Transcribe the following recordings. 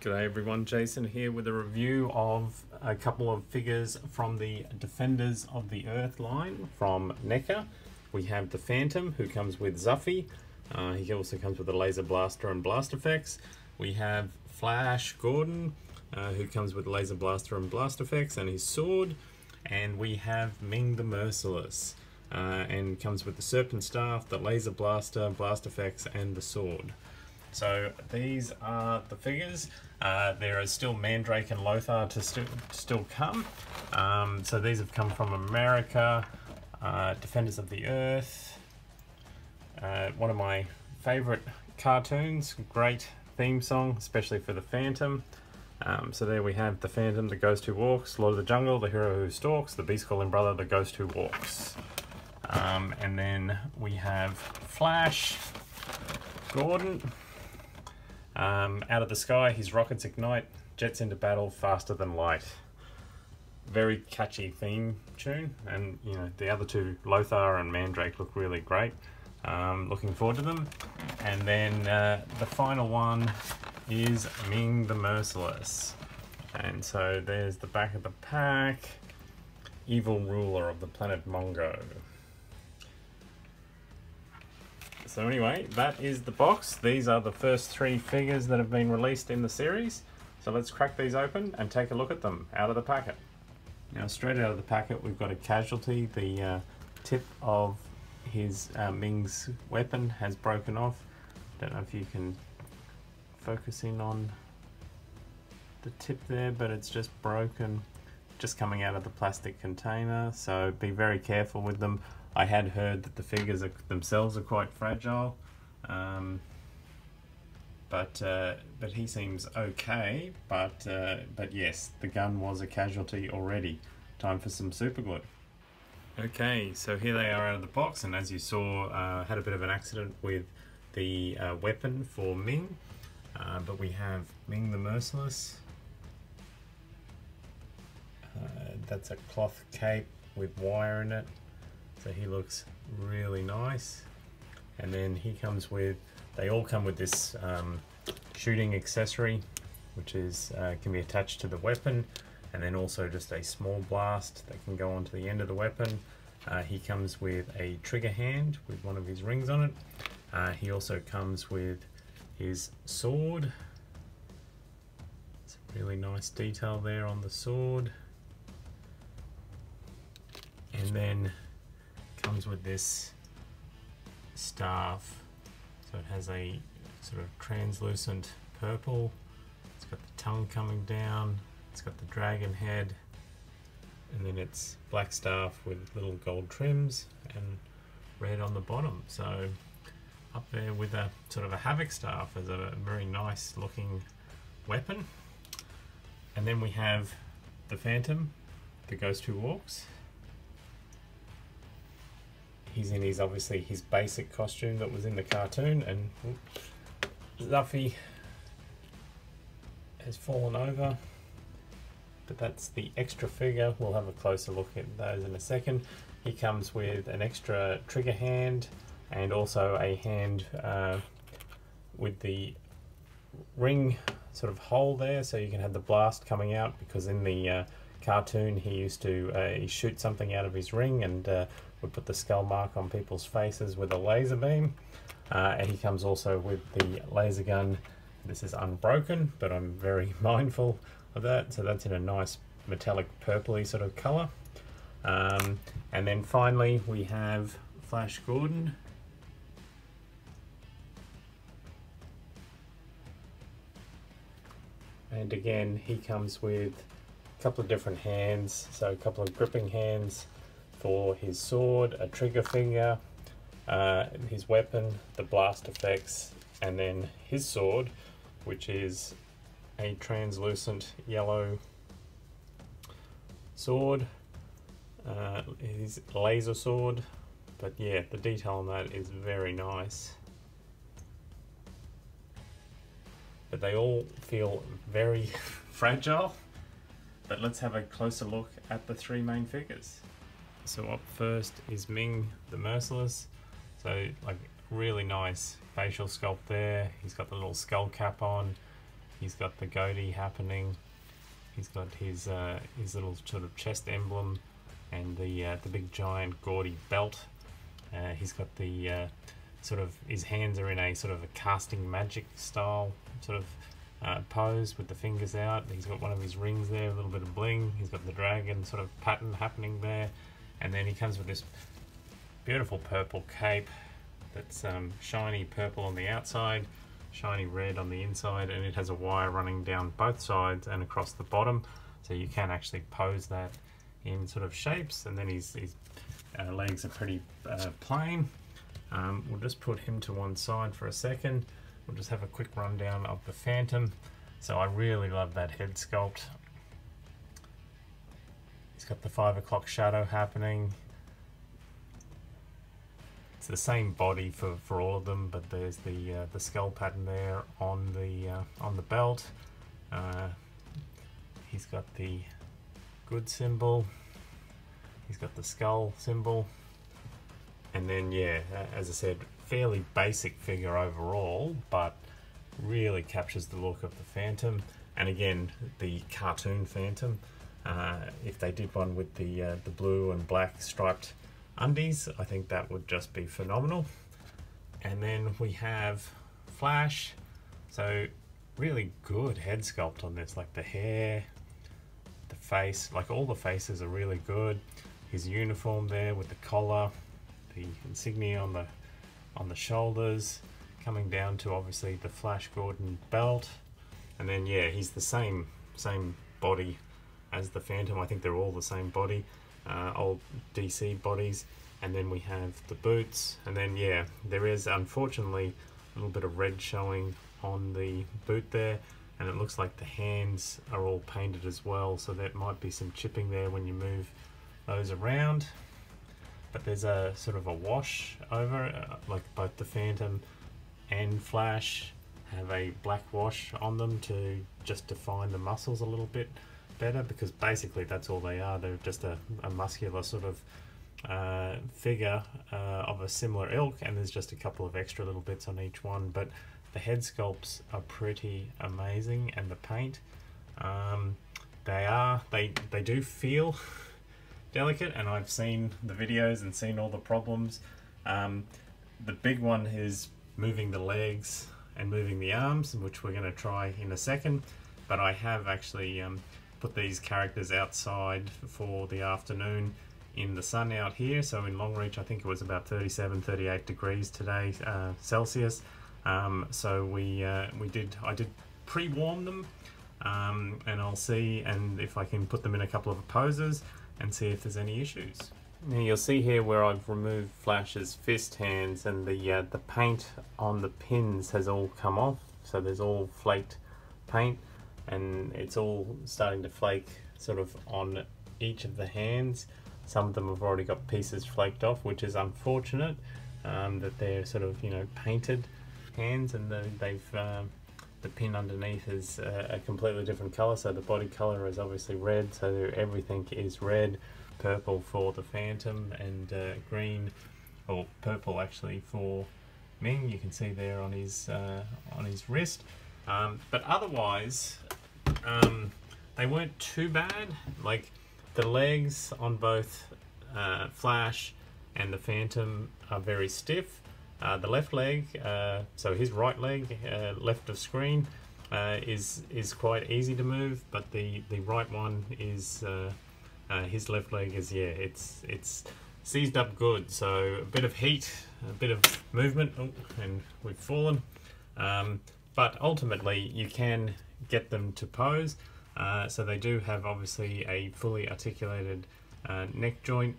G'day everyone, Jason here with a review of a couple of figures from the Defenders of the Earth line from NECA. We have the Phantom, who comes with Zuffy. He also comes with a laser blaster and blast effects. We have Flash Gordon, who comes with laser blaster and blast effects and his sword. And we have Ming the Merciless, and comes with the Serpent Staff, the laser blaster, blast effects and the sword. So these are the figures. There is still Mandrake and Lothar to still come. So these have come from America. Defenders of the Earth. One of my favorite cartoons. Great theme song, especially for the Phantom. So there we have the Phantom, the Ghost Who Walks, Lord of the Jungle, the Hero Who Stalks, the Beast Calling Brother, the Ghost Who Walks. And then we have Flash Gordon. Out of the sky, his rockets ignite, jets into battle faster than light. Very catchy theme tune, and you know the other two, Lothar and Mandrake, look really great. Looking forward to them. And then the final one is Ming the Merciless. And so there's the back of the pack. Evil ruler of the planet Mongo. So anyway, that is the box. These are the first three figures that have been released in the series. So let's crack these open and take a look at them out of the packet. Now straight out of the packet we've got a casualty. The tip of his Ming's weapon has broken off. Don't know if you can focus in on the tip there, but it's just broken, just coming out of the plastic container. So be very careful with them. I had heard that the figures themselves are quite fragile, but he seems okay. But yes, the gun was a casualty already. Time for some super glue. Okay, so here they are out of the box, and as you saw, had a bit of an accident with the weapon for Ming, but we have Ming the Merciless. That's a cloth cape with wire in it. So he looks really nice. And then he comes with, they all come with this shooting accessory, which is can be attached to the weapon, and then also just a small blast that can go onto the end of the weapon. He comes with a trigger hand with one of his rings on it. He also comes with his sword. It's a really nice detail there on the sword. And then comes with this staff, so it has a sort of translucent purple. It's got the tongue coming down, it's got the dragon head, and then it's black staff with little gold trims and red on the bottom. So up there with a sort of a havoc staff as a very nice looking weapon. And then we have the Phantom, the Ghost Who Walks. He's in obviously his basic costume that was in the cartoon, and Zuffy has fallen over, but that's the extra figure. We'll have a closer look at those in a second. He comes with an extra trigger hand and also a hand with the ring sort of hole there, so you can have the blast coming out, because in the cartoon he used to shoot something out of his ring and would put the skull mark on people's faces with a laser beam. And he comes also with the laser gun. This is unbroken, but I'm very mindful of that. So that's in a nice metallic purpley sort of color. And then finally we have Flash Gordon. And again, he comes with a couple of different hands, so a couple of gripping hands for his sword, a trigger finger, his weapon, the blast effects, and then his sword, which is a translucent yellow sword, his laser sword. But yeah, the detail on that is very nice. But they all feel very fragile. But let's have a closer look at the three main figures. So up first is Ming the Merciless. So like really nice facial sculpt there. He's got the little skull cap on. He's got the goatee happening. He's got his little sort of chest emblem and the big giant gaudy belt. He's got the sort of, his hands are in a sort of a casting magic style sort of pose with the fingers out. He's got one of his rings there, a little bit of bling. He's got the dragon sort of pattern happening there, and then he comes with this beautiful purple cape that's shiny purple on the outside, shiny red on the inside, and it has a wire running down both sides and across the bottom, so you can actually pose that in sort of shapes. And then his legs are pretty plain. We'll just put him to one side for a second. We'll just have a quick rundown of the Phantom. So I really love that head sculpt. He's got the 5 o'clock shadow happening. It's the same body for all of them, but there's the skull pattern there on the belt. He's got the good symbol. He's got the skull symbol, and then yeah, as I said, fairly basic figure overall, but really captures the look of the Phantom. And again, the cartoon Phantom. If they did one with the blue and black striped undies, I think that would just be phenomenal. And then we have Flash. So really good head sculpt on this, like the hair, the face, like all the faces are really good. His uniform there with the collar, the insignia on the shoulders, coming down to obviously the Flash Gordon belt. And then yeah, he's the same body as the Phantom. I think they're all the same body, old DC bodies. And then we have the boots, and then yeah, there is unfortunately a little bit of red showing on the boot there, and it looks like the hands are all painted as well, so there might be some chipping there when you move those around. But there's a sort of a wash over, like both the Phantom and Flash have a black wash on them to just define the muscles a little bit better, because basically that's all they are. They're just a muscular sort of figure of a similar ilk, and there's just a couple of extra little bits on each one. But the head sculpts are pretty amazing, and the paint, they do feel delicate, and I've seen the videos and seen all the problems. The big one is moving the legs and moving the arms, which we're going to try in a second, but I have actually put these characters outside for the afternoon in the sun out here. So in Longreach, I think it was about 37-38 degrees today, Celsius. So I did pre-warm them, and I'll see and if I can put them in a couple of poses and see if there's any issues. Now you'll see here where I've removed Flash's fist hands, and the paint on the pins has all come off, so there's all flaked paint, and it's all starting to flake sort of on each of the hands. Some of them have already got pieces flaked off, which is unfortunate, that they're sort of, you know, painted hands, and the pin underneath is a completely different color. So the body color is obviously red, so everything is red. Purple for the Phantom, and green or purple actually for Ming. You can see there on his wrist. But otherwise, they weren't too bad. Like the legs on both Flash and the Phantom are very stiff. The left leg, so his right leg, left of screen, is quite easy to move, but the right one is his left leg is, yeah, it's seized up good. So a bit of heat, a bit of movement, and we've fallen. But ultimately you can get them to pose. So they do have obviously a fully articulated neck joint.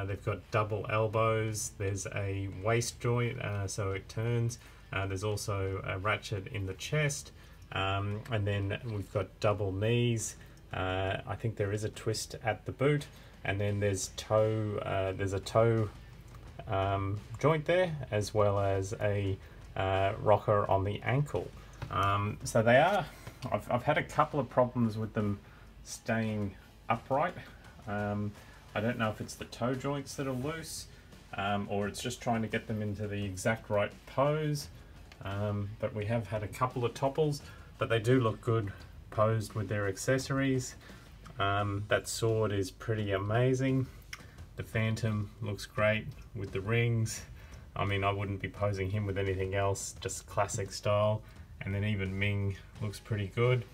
They've got double elbows. There's a waist joint, so it turns. There's also a ratchet in the chest, and then we've got double knees. I think there is a twist at the boot, and then there's a toe joint there, as well as a rocker on the ankle. So they are. I've had a couple of problems with them staying upright. I don't know if it's the toe joints that are loose, or it's just trying to get them into the exact right pose. But we have had a couple of topples. but they do look good posed with their accessories. That sword is pretty amazing. The Phantom looks great with the rings. I mean, I wouldn't be posing him with anything else, just classic style. And then even Ming looks pretty good.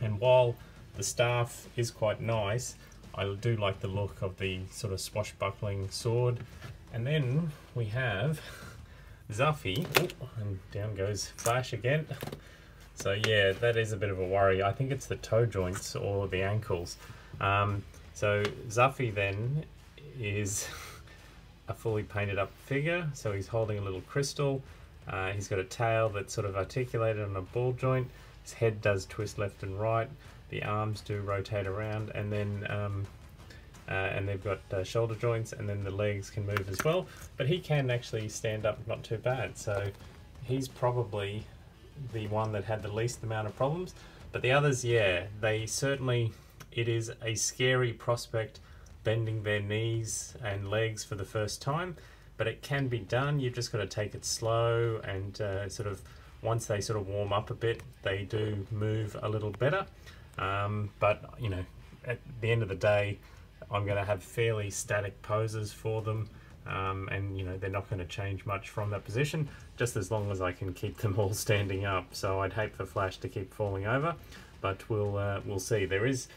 And while the staff is quite nice, I do like the look of the sort of swashbuckling sword. And then we have Zuffy. Oh, and down goes Flash again. So yeah, that is a bit of a worry. I think it's the toe joints or the ankles. So Zuffy then is a fully painted up figure. So he's holding a little crystal. He's got a tail that's sort of articulated on a ball joint. His head does twist left and right. The arms do rotate around, and then and they've got shoulder joints, and then the legs can move as well. But he can actually stand up not too bad. So he's probably the one that had the least amount of problems. But the others, yeah, they certainly, it is a scary prospect bending their knees and legs for the first time, but it can be done. You've just got to take it slow, and sort of once they sort of warm up a bit, they do move a little better. But you know, at the end of the day, I'm going to have fairly static poses for them, and you know, they're not going to change much from that position, just as long as I can keep them all standing up. So I'd hate for Flash to keep falling over, but we'll see. There is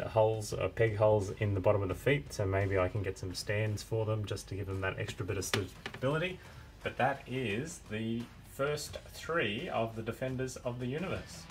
holes, peg holes in the bottom of the feet, so maybe I can get some stands for them just to give them that extra bit of stability. But that is the first 3 of the Defenders of the Universe.